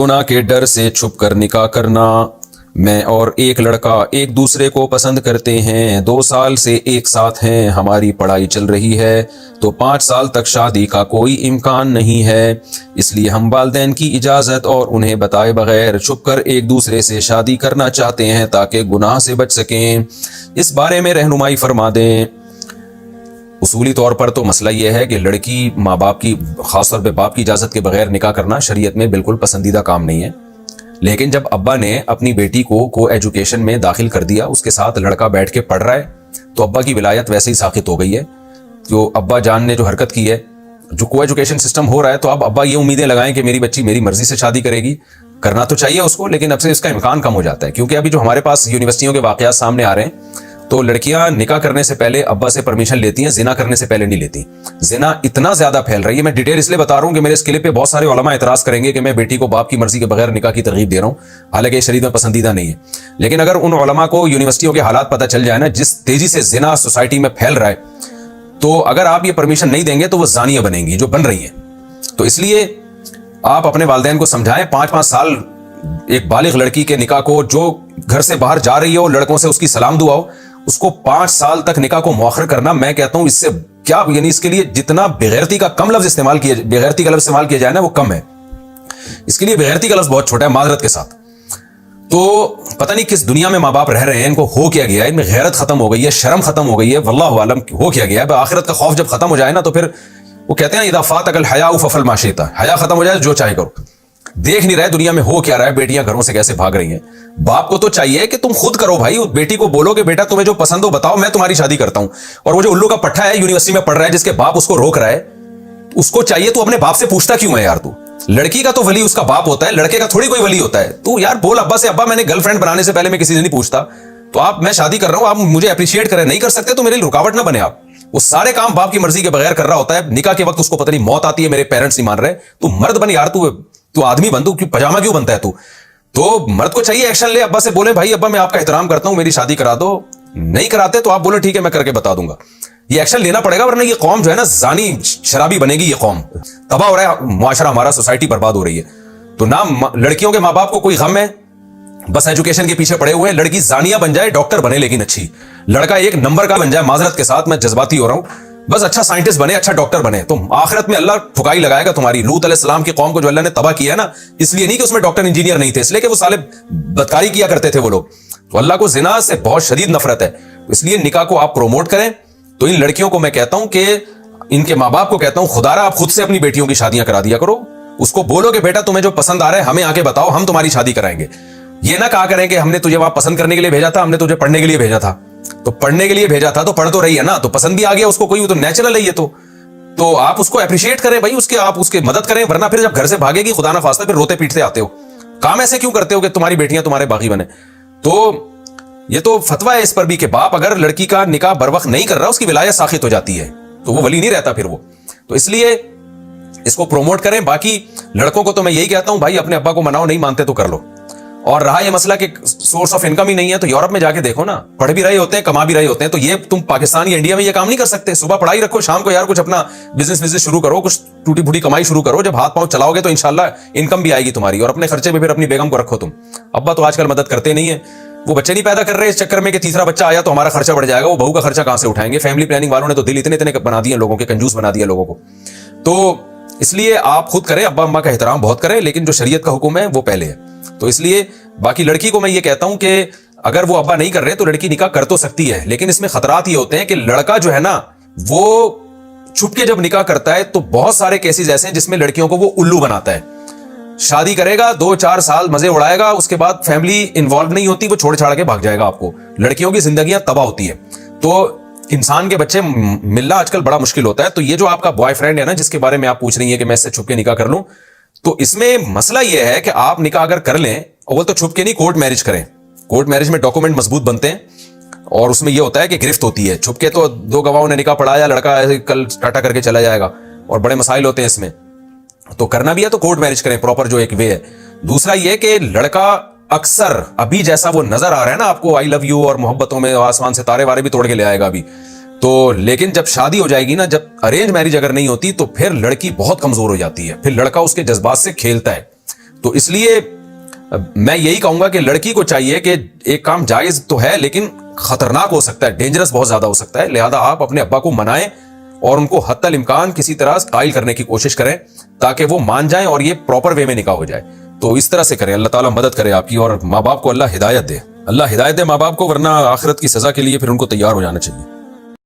गुनाह के डर से छुप कर निकाह करना। मैं और एक लड़का एक दूसरे को पसंद करते हैं, 2 साल से एक साथ हैं, हमारी पढ़ाई चल रही है तो 5 साल तक शादी का कोई इम्कान नहीं है, इसलिए हम वालिदैन की इजाज़त और उन्हें बताए बगैर छुपकर एक दूसरे से शादी करना चाहते हैं ताकि गुनाह से बच सकें। इस बारे में रहनुमाई फरमा दें। उसूली तौर पर तो मसला यह है कि लड़की माँ बाप की, खासतौर पे बाप की इजाज़त के बगैर निकाह करना शरीयत में बिल्कुल पसंदीदा काम नहीं है। लेकिन जब अब्बा ने अपनी बेटी को एजुकेशन में दाखिल कर दिया, उसके साथ लड़का बैठ के पढ़ रहा है, तो अब्बा की विलायत वैसे ही साकित हो गई है। जो अब्बा जान ने जो हरकत की है, जो को एजुकेशन सिस्टम हो रहा है, तो अब अब्बा ये उम्मीदें लगाएं कि मेरी बच्ची मेरी मर्जी से शादी करेगी। करना तो चाहिए उसको, लेकिन अब से इसका इम्कान कम हो जाता है, क्योंकि अभी जो हमारे पास यूनिवर्सिटियों के वाकयात सामने आ रहे हैं, तो लड़कियां निकाह करने से पहले अब्बा से परमिशन लेती हैं, जिना करने से पहले नहीं लेती। जिना इतना ज्यादा फैल रही है, मैं डिटेल इसलिए बता रहा हूं कि मेरे इस क्लिप पे बहुत सारे उलमा एतराज करेंगे कि मैं बेटी को बाप की मर्जी के बगैर निकाह की तरगीब दे रहा हूं, हालांकि शरीयत में पसंदीदा नहीं है। लेकिन अगर उन उलमा को यूनिवर्सिटियों के हालात पता चल जाए ना, जिस तेजी से जिना सोसाइटी में फैल रहा है, तो अगर आप ये परमिशन नहीं देंगे तो वो जानिया बनेंगी, जो बन रही है। तो इसलिए आप अपने वालिदैन को समझाएं, 5-5 साल एक बालिग लड़की के निकाह को, जो घर से बाहर जा रही हो, लड़कों से उसकी सलाम दुआ हो, उसको 5 साल तक निकाह को मुअख्खर करना, मैं कहता हूं इससे क्या, यानी इसके लिए जितना बेगैरती का कम लफ्ज इस्तेमाल किया, बेगैरती का लफ्ज इस्तेमाल किया जाए ना, वो कम है। इसके लिए बेगैरती का लफ्ज बहुत छोटा है, माजरत के साथ। तो पता नहीं किस दुनिया में माँ बाप रह रहे हैं, इनको हो क्या गया है, इनमें गैरत खत्म हो गई है, शर्म खत्म हो गई है, वल्लाहु आलम हो क्या गया है। आखिरत का खौफ जब खत्म हो जाए ना, तो फिर वो कहते हैं इदा फातकल हयाउ फफल मा शिता, हया खत्म हो जाए जो चाहे करो। देख नहीं रहे दुनिया में हो क्या रहा है, बेटियां घरों से कैसे भाग रही हैं। बाप को तो चाहिए कि तुम खुद करो भाई, बेटी को बोलो कि बेटा तुम्हें जो पसंद हो बताओ, मैं तुम्हारी शादी करता हूं। और वो जो उल्लू का पट्टा है, यूनिवर्सिटी में पढ़ रहा है, जिसके बाप उसको रोक रहा है, उसको चाहिए तू अपने बाप से पूछता क्यों है यार? तू लड़की का तो वली उसका बाप होता है, लड़के का थोड़ी कोई वली होता है। तू यार बोल अब्बा से, अब्बा मैंने गर्लफ्रेंड बनाने से पहले मैं किसी से नहीं पूछता, तो आप, मैं शादी कर रहा हूं, आप मुझे अप्रिशिएट करें। नहीं कर सकते तो मेरे लिए रुकावट ना बने। आप वो सारे काम बाप की मर्जी के बगैर कर रहा होता है। निकाह के वक्त उसको पता नहीं मौत आती है, मेरे पेरेंट्स नहीं मान रहे, तू मर्द बन यार, तू आदमी बन, तू पजामा क्यों बनता है तू? तो मर्द को चाहिए एक्शन ले, अब्बा से बोले भाई अब्बा मैं आपका एहतराम करता हूं, मेरी शादी करा दो। नहीं कराते तो आप बोले ठीक है मैं करके बता दूंगा। ये एक्शन लेना पड़ेगा, वरना ये कौम जो है ना जानी शराबी बनेगी। ये कौम तबाह हो रहा है, मुआशरा हमारा, सोसाइटी बर्बाद हो रही है। तो ना लड़कियों के माँ बाप को कोई गम है, बस एजुकेशन के पीछे पड़े हुए हैं। लड़की जानिया बन जाए, डॉक्टर बने लेकिन अच्छी, लड़का एक नंबर का बन जाए, माजरत के साथ मैं जज्बाती हो रहा हूं, बस अच्छा साइंटिस्ट बने, अच्छा डॉक्टर बने, तो आखिरत में अल्लाह फुकाई लगाएगा तुम्हारी। लूत अलैहिस्सलाम की कौम को जो अल्लाह ने तबाह किया है ना, इसलिए नहीं कि उसमें डॉक्टर इंजीनियर नहीं थे, इसलिए कि वो साले बदकारी किया करते थे वो लोग। तो अल्लाह को जिना से बहुत शदीद नफरत है, इसलिए निकाह को आप प्रोमोट करें। तो इन लड़कियों को मैं कहता हूं कि इनके माँ बाप को कहता हूं, खुदारा आप खुद से अपनी बेटियों की शादियां करा दिया करो। उसको बोलो कि बेटा तुम्हें जो पसंद आ रहा है हमें आके बताओ, हम तुम्हारी शादी कराएंगे। ये ना कहा करें कि हमने तुझे वहां पसंद करने के लिए भेजा था, हमने तुझे पढ़ने के लिए भेजा था। तो पढ़ने के लिए भेजा था तो पढ़ तो रही है ना, तो पसंद भी आ गया उसको, कोई तो नेचुरल है ये। तो आप उसको अप्रिशिएट करें भाई, उसके आप उसके मदद करें, वरना फिर जब घर से भागेगी खुदा ना खास्ता फिर रोते पीटते आते हो। काम ऐसे क्यों करते हो कि तुम्हारी बेटियां तुम्हारे बागी बने? तो ये तो फतवा है इस पर भी कि बाप अगर लड़की का निकाह बर वक्त नहीं कर रहा, उसकी विलायत साखित हो जाती है, तो वो वली नहीं रहता फिर वो। तो इसलिए इसको प्रोमोट करें। बाकी लड़कों को तो मैं यही कहता हूं भाई, अपने अब्बा को मनाओ, नहीं मानते तो कर लो। और रहा ये मसला कि सोर्स ऑफ इनकम ही नहीं है, तो यूरोप में जाके देखो ना, पढ़ भी रहे होते हैं, कमा भी रहे होते हैं। तो ये तुम पाकिस्तान या इंडिया में ये काम नहीं कर सकते। सुबह पढ़ाई रखो, शाम को यार कुछ अपना बिजनेस शुरू करो, कुछ टूटी फूटी कमाई शुरू करो। जब हाथ पांव चलाओगे तो इंशाल्लाह इनकम भी आएगी तुम्हारी, और अपने खर्चे में फिर अपनी बेगम को रखो तुम। अब्बा तो आजकल मदद करते नहीं है, वो बच्चे नहीं पैदा कर रहे इस चक्कर में कि तीसरा बच्चा आया तो हमारा खर्चा बढ़ जाएगा, वो बहू का खर्चा कहां से उठाएंगे। फैमिली प्लानिंग वालों ने तो दिल इतने इतने बना दिए लोगों के, कंजूस बना दिया लोगों को। तो इसलिए आप खुद करें, अब्बा अम्मा का एहतराम बहुत करें, लेकिन जो शरीयत का हुक्म है वो पहले है। तो इसलिए बाकी लड़की को मैं ये कहता हूं कि अगर वो अब्बा नहीं कर रहे तो लड़की निकाह कर तो सकती है, लेकिन इसमें खतरात ये होते हैं कि लड़का जो है ना, वो छुप के जब निकाह करता है तो बहुत सारे केसेस ऐसे हैं जिसमें लड़कियों को वो उल्लू बनाता है। शादी करेगा, 2-4 साल मजे उड़ाएगा, उसके बाद फैमिली इन्वॉल्व नहीं होती, वो छोड़ छाड़ के भाग जाएगा आपको। लड़कियों की जिंदगियां तबाह होती है। तो इंसान के बच्चे मिलना आजकल बड़ा मुश्किल होता है। तो ये जो आपका बॉयफ्रेंड है ना, जिसके बारे में आप पूछ रही है कि मैं इससे छुप के निकाह कर लूं, तो इसमें मसला यह है कि आप निकाह अगर कर लें, अव्वल तो छुप के नहीं, कोर्ट मैरिज करें। कोर्ट मैरिज में डॉक्यूमेंट मजबूत बनते हैं, और उसमें यह होता है कि गिरफ्त होती है। छुप के तो 2 गवाहों ने निकाह पढ़ाया, लड़का कल टाटा करके चला जाएगा, और बड़े मसाइल होते हैं इसमें। तो करना भी है तो कोर्ट मैरिज करें, प्रॉपर जो एक वे है। दूसरा यह कि लड़का अक्सर अभी जैसा वो नजर आ रहा है ना आपको, आई लव यू और मोहब्बतों में आसमान से तारे वारे भी तोड़ के ले आएगा अभी तो, लेकिन जब शादी हो जाएगी ना, जब अरेंज मैरिज अगर नहीं होती, तो फिर लड़की बहुत कमजोर हो जाती है, फिर लड़का उसके जज्बात से खेलता है। تو اس لیے میں یہی کہوں گا کہ لڑکی کو چاہیے کہ ایک کام جائز تو ہے لیکن خطرناک ہو سکتا ہے، ڈینجرس بہت زیادہ ہو سکتا ہے، لہذا آپ اپنے ابا کو منائیں اور ان کو حتی الامکان کسی طرح قائل کرنے کی کوشش کریں تاکہ وہ مان جائیں اور یہ پراپر وے میں نکاح ہو جائے. تو اس طرح سے کریں. اللہ تعالیٰ مدد کرے آپ کی، اور ماں باپ کو اللہ ہدایت دے. اللہ ہدایت دے ماں باپ کو، ورنہ آخرت کی سزا کے لیے پھر ان کو تیار ہو جانا چاہیے.